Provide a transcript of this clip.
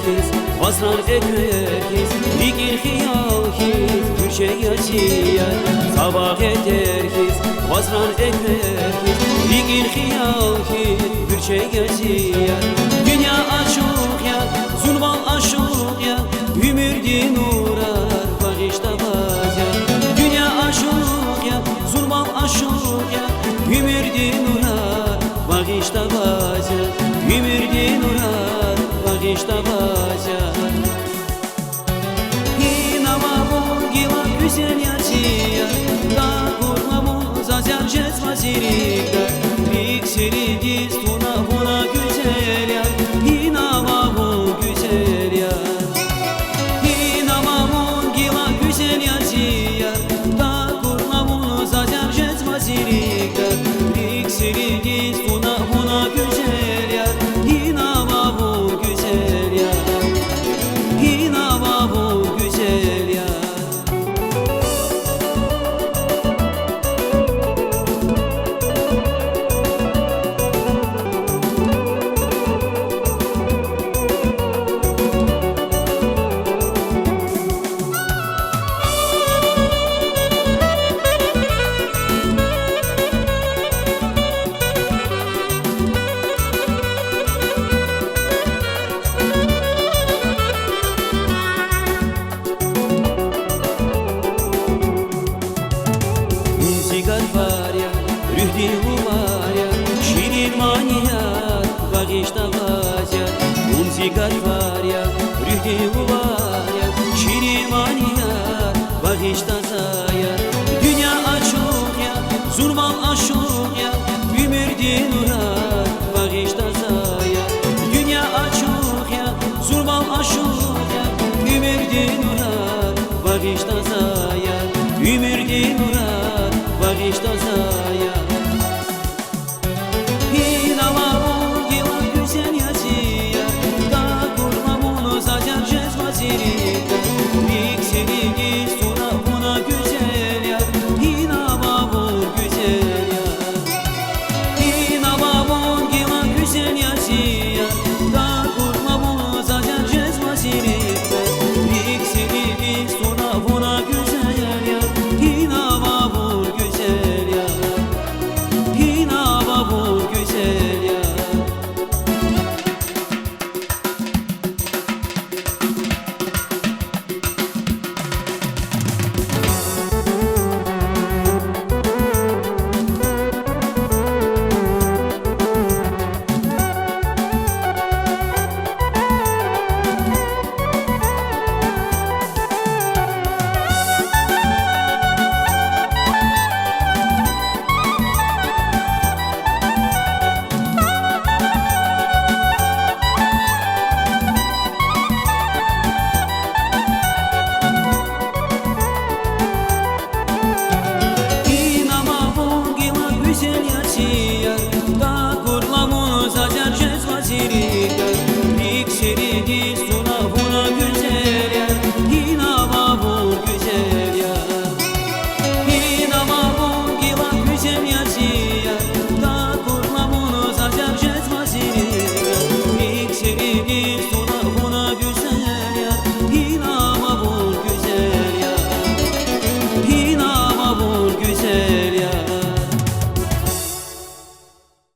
kız Vasran etmerkiz Dikir hiyalkiz Gülşe yasiyer Sabah ederkiz Vasran etmerkiz Dikir hiyalkiz Gülşe yasiyer Dünya aşık ya Zulmal aşık ya Ümürdin uğrar Bağışta vaz ya Dünya aşık ya Zulmal aşık ya Ümürdin uğrar Bağışta vaz ya Ümürdin uğrar Bağışta vaz ya Hinamamın gila güzel yasiya Da kurmamız azyan jes vazirikler Biksiri diz tuna buna güzel ya Hinamamın güzel ya Hinamamın gila güzel yasiya Da kurmamız azyan jes vazirikler Biksiri diz tuna buna güzel ya Hinamamın güzel ya Hinamamın güzel ya Rühdi var ya, şirin maniyat, bağışta vaz ya Zigar var ya, rühdi var ya, şirin maniyat, bağışta zaya Dünya aşık ya, zulmal aşık ya, ümürdin uğrar, bağışta zaya Dünya aşık ya, zulmal aşık ya, ümürdin uğrar, bağışta zaya